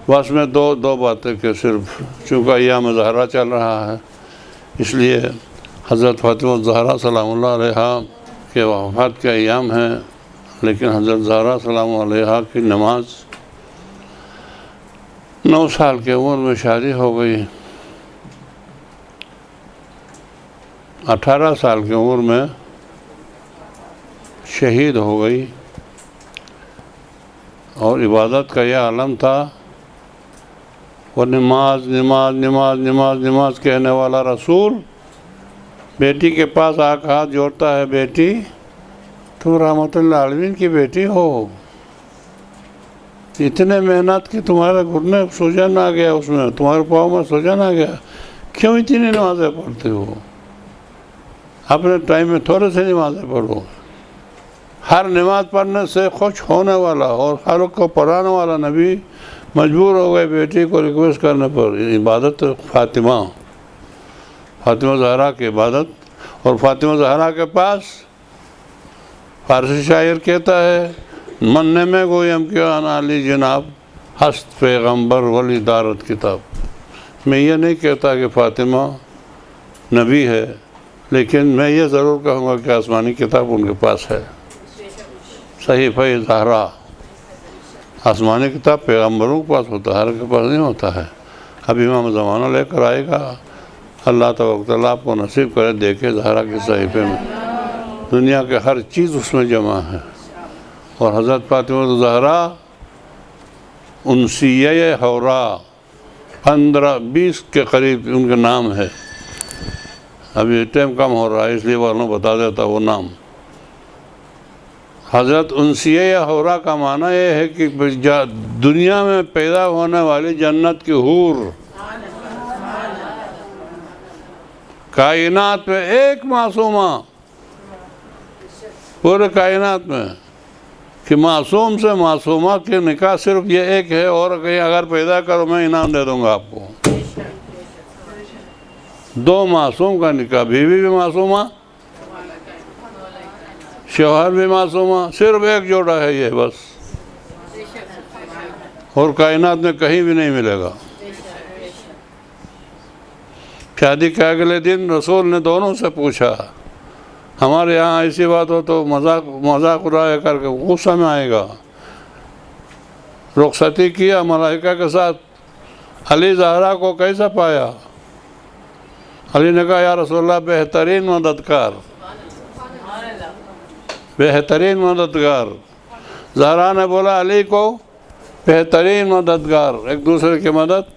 بس میں دو باتیں کہ صرف چونکہ ایام الزھرا چل رہا ہے اس لیے حضرت فاطمۃ الزھرا سلام اللہ علیہا کے وفات کے ایام ہیں، لیکن حضرت زہرا سلام علیہا کی نماز 9 سال کی عمر میں شادی ہو گئی، 18 سال کی عمر میں شہید ہو گئی، اور عبادت کا یہ عالم تھا، وہ نماز نماز نماز نماز نماز کہنے والا رسول بیٹی کے پاس آ کے ہاتھ جوڑتا ہے، بیٹی تم رحمت اللہ عالمین کی بیٹی ہو، اتنے محنت کی تمہارے گھٹنے سوجن آ گیا، اس میں تمہارے پاؤں میں سوجن آ گیا، کیوں اتنی نمازیں پڑھتے ہو؟ اپنے ٹائم میں تھوڑے سے نمازیں پڑھو۔ ہر نماز پڑھنے سے خوش ہونے والا اور ہر کو پڑھانے والا نبی مجبور ہو گئے بیٹی کو ریکویسٹ کرنے پر، عبادت فاطمہ زہرا کی عبادت۔ اور فاطمہ زہرا کے پاس فارسی شاعر کہتا ہے، مننے میں گویم کہ آنا علی جناب ہست پیغمبر ولی دارت کتاب۔ میں یہ نہیں کہتا کہ فاطمہ نبی ہے، لیکن میں یہ ضرور کہوں گا کہ آسمانی کتاب ان کے پاس ہے، صحیفہ زہرا۔ آسمانی کتاب پیغمبروں کے پاس ہوتا ہے، ہر کے پاس نہیں ہوتا ہے۔ اب امام زمانہ لے کر آئے گا، اللہ تبارک تعالیٰ آپ کو نصیب کرے دیکھے زہرا کے صحیفے میں دنیا کے ہر چیز اس میں جمع ہے۔ اور حضرت فاطمۃ زہرا انسیہ حورا 15-20 کے قریب ان کا نام ہے، ابھی ٹائم کم ہو رہا ہے اس لیے والوں بتا دیتا وہ نام۔ حضرت انسیہ حورا کا معنی یہ ہے کہ دنیا میں پیدا ہونے والی جنت کی حور، کائنات میں ایک معصومہ پورے کائنات میں، کہ معصوم سے معصومہ کے نکاح صرف یہ ایک ہے، اور کہیں اگر پیدا کرو میں انعام دے دوں گا آپ کو۔ 2 معصوم کا نکاح، بیوی بھی معصومہ شوہر بھی معصومہ، صرف ایک جوڑا ہے یہ بس، اور کائنات میں کہیں بھی نہیں ملے گا۔ شادی کے اگلے دن رسول نے دونوں سے پوچھا، ہمارے یہاں ایسی بات ہو تو مذاق اڑایا کر کے غصہ میں آئے گا۔ رخصتی کیا ملائکہ کے ساتھ، علی زہرا کو کیسا پایا؟ علی نے کہا یا رسول اللہ بہترین مددگار، بہترین مددگار۔ زہرا نے بولا علی کو بہترین مددگار، ایک دوسرے کی مدد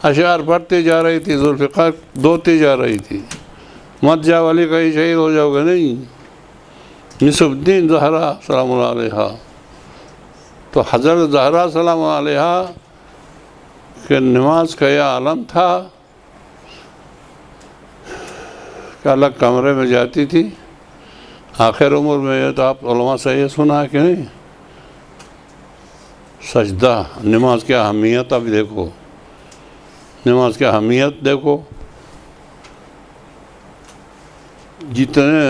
اشعار پڑھتی جا رہی تھی، ذوالفقار دھوتی جا رہی تھی، مت جاؤ علی کہیں شہید ہو جاؤ گے نہیں، نصف الدین زہرا سلام اللہ علیہا۔ تو حضرت زہرا سلام علیہا کہ نماز کا یہ عالم تھا کہ الگ کمرے میں جاتی تھی آخر عمر میں۔ یہ تو آپ علماء سے یہ سنا ہے کہ نہیں، سجدہ، نماز کی اہمیت اب دیکھو، نماز کی اہمیت دیکھو، جتنے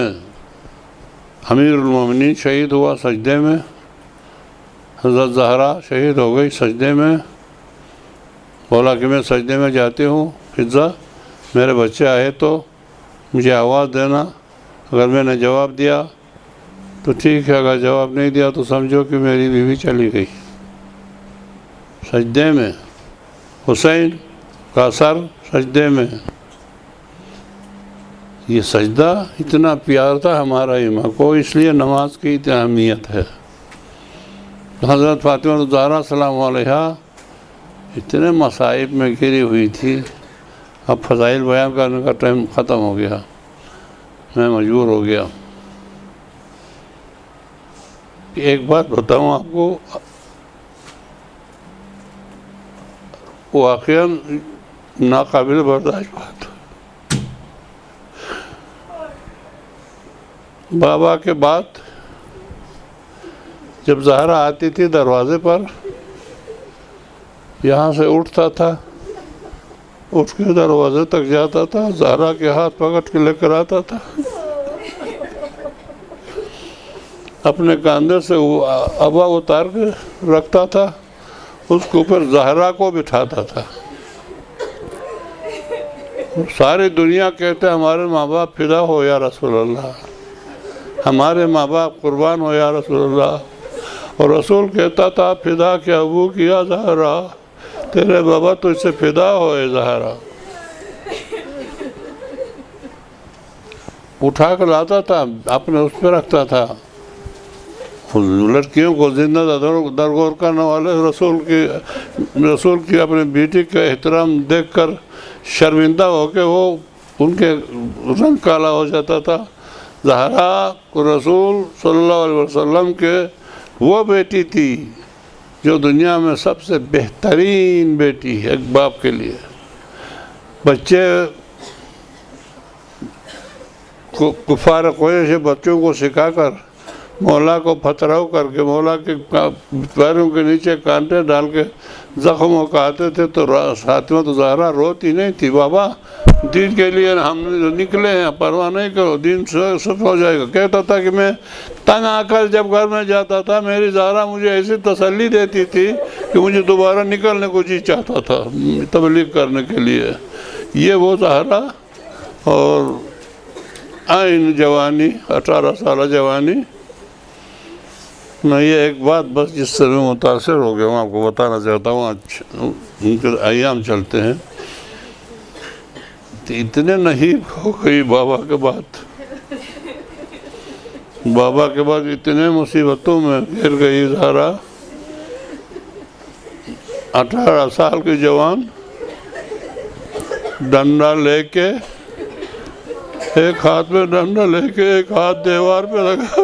امیر المومنین شہید ہوا سجدے میں، حضرت زہرا شہید ہو گئی سجدے میں، بولا کہ میں سجدے میں جاتی ہوں، فضا میرے بچے آئے تو مجھے آواز دینا، اگر میں نے جواب دیا تو ٹھیک ہے، اگر جواب نہیں دیا تو سمجھو کہ میری بیوی چلی گئی۔ سجدے میں حسین کا سر سجدے میں، یہ سجدہ اتنا پیار تھا ہمارا امام کو، اس لیے نماز کی اتنی اہمیت ہے۔ حضرت فاطمہ الزہرا سلام علیہا اتنے مصائب میں گری ہوئی تھی۔ اب فضائل بیان کرنے کا ٹائم ختم ہو گیا، میں مجبور ہو گیا۔ ایک بات بتاؤں آپ کو، واقعاً ناقابل برداشت بات، بابا کے بعد جب زہرا آتی تھی دروازے پر، یہاں سے اٹھتا تھا، اٹھ کے دروازے تک جاتا تھا، زہرا کے ہاتھ پکڑ کے لے کر آتا تھا، اپنے کاندھے سے ابا اتار کے رکھتا تھا، اس کے اوپر زہرا کو بٹھاتا تھا. ساری دنیا کہتے ہمارے ماں باپ فدا ہو یا رسول اللہ، ہمارے ماں باپ قربان ہو یا رسول اللہ. اور رسول کہتا تھا فدا کیا ابو کیا زہرا، تیرے بابا تو اس سے فدا ہوئے زہرا. اٹھا کر لاتا تھا، اپنے اس پہ رکھتا تھا. لڑکیوں کو زندہ درگور کرنے والے رسول کی اپنے بیٹی کا احترام دیکھ کر شرمندہ ہو کے وہ ان کے رنگ کالا ہو جاتا تھا. زہرا رسول صلی اللہ علیہ وسلم کے وہ بیٹی تھی جو دنیا میں سب سے بہترین بیٹی ہے ایک باپ کے لیے. بچے کفار قریش بچوں کو سکھا کر مولا کو پتھراؤ کر کے مولا کے پیروں کے نیچے کانٹے ڈال کے زخموں کا آتے تھے تو فاطمۃ زہرا روتی نہیں تھی. بابا دین کے لیے ہم نکلے ہیں، پرواہ نہیں کرو، دین سب ہو جائے گا. کہتا تھا کہ میں تنگ آ کر جب گھر میں جاتا تھا میری زہرا مجھے ایسی تسلی دیتی تھی کہ مجھے دوبارہ نکلنے کو جی چاہتا تھا تبلیغ کرنے کے لیے. یہ وہ زہرا. اور آئین جوانی، 18 سالہ جوانی. میں یہ ایک بات بس جس سے میں متاثر ہو گیا ہوں آپ کو بتانا چاہتا ہوں. ان کے ایام چلتے ہیں، اتنے نحیب ہو گئی بابا کے بعد، بابا کے بعد اتنے مصیبتوں میں گر گئی زہرا. 18 سال کی جوان، ڈنڈا لے کے، ایک ہاتھ میں ڈنڈا لے کے ایک ہاتھ دیوار پہ لگا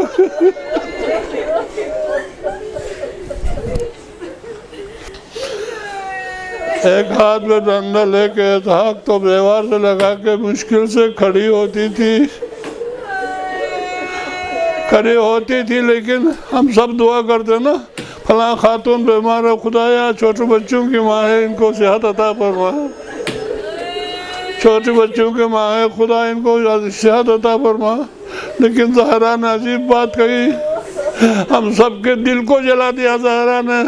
ایک ہاتھ میں ڈنڈا لے کے ہاتھ تو دیوار سے لگا کے مشکل سے کھڑی ہوتی تھی. لیکن ہم سب دعا کرتے نا، فلاں خاتون بیمار ہے، خدایا چھوٹے بچوں کی ماں ہے ان کو صحت عطا فرما، چھوٹے بچوں کی ماں ہے خدا ان کو صحت عطا فرما. لیکن زہرا نے عجیب بات کہی، ہم سب کے دل کو جلا دیا. زہرا نے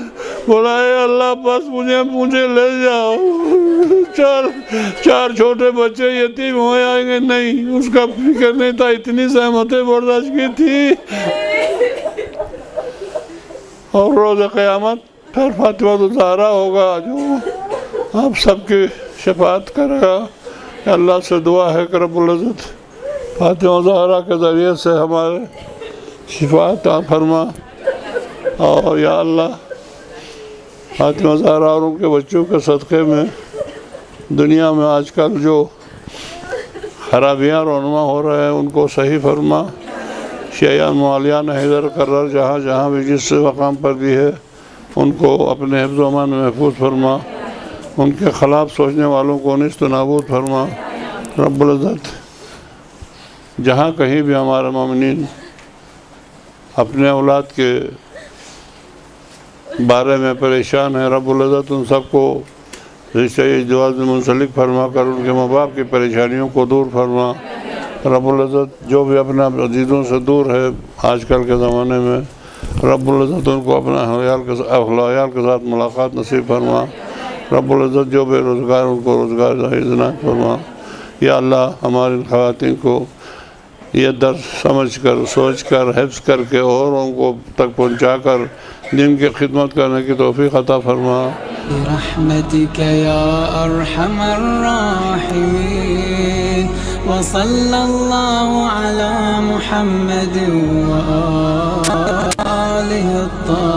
بولا اے اللہ بس مجھے لے جاؤ، چار چھوٹے بچے یتیم ہو جائیں گے. نہیں، اس کا فکر نہیں تھا، اتنی زحمتیں برداشت کی تھی. اور روز قیامت پھر فاطمۃ الزھرا ہوگا جو آپ سب کی شفاعت کرے گا. اللہ سے دعا ہے کہ رب العزت فاطمہ الزھرا کے ذریعے سے ہمارے شفاعت فرما. اور یا اللہ فاطمہ الزھرا اور ان کے بچوں کے صدقے میں دنیا میں آج کل جو خرابیاں رونما ہو رہے ہیں ان کو صحیح فرما. شیعان موالیان حیدر کرر جہاں جہاں بھی جس مقام پر بھی ہے ان کو اپنے حفظ و امان میں محفوظ فرما. ان کے خلاف سوچنے والوں کو نیست و نابود فرما. رب العزت جہاں کہیں بھی ہمارے مومنین اپنے اولاد کے بارے میں پریشان ہیں، رب العزت ان سب کو رشتہ ازدواج میں منسلک فرما کر ان کے ماں باپ کی پریشانیوں کو دور فرما. رب العزت جو بھی اپنے عزیزوں سے دور ہے آج کل کے زمانے میں، رب العزت ان کو اپنا عیال کے ساتھ ملاقات نصیب فرما. رب العزت جو بے روزگار ان کو روزگار عنایت فرما. یا اللہ ہماری ان خواتین کو یہ درس سمجھ کر سوچ کر حفظ کر کے اوروں کو تک پہنچا کر دین کی خدمت کرنے کی توفیق عطا فرما. برحمتك يا أرحم الراحمين وصلى الله على محمد وآله الطاهرين.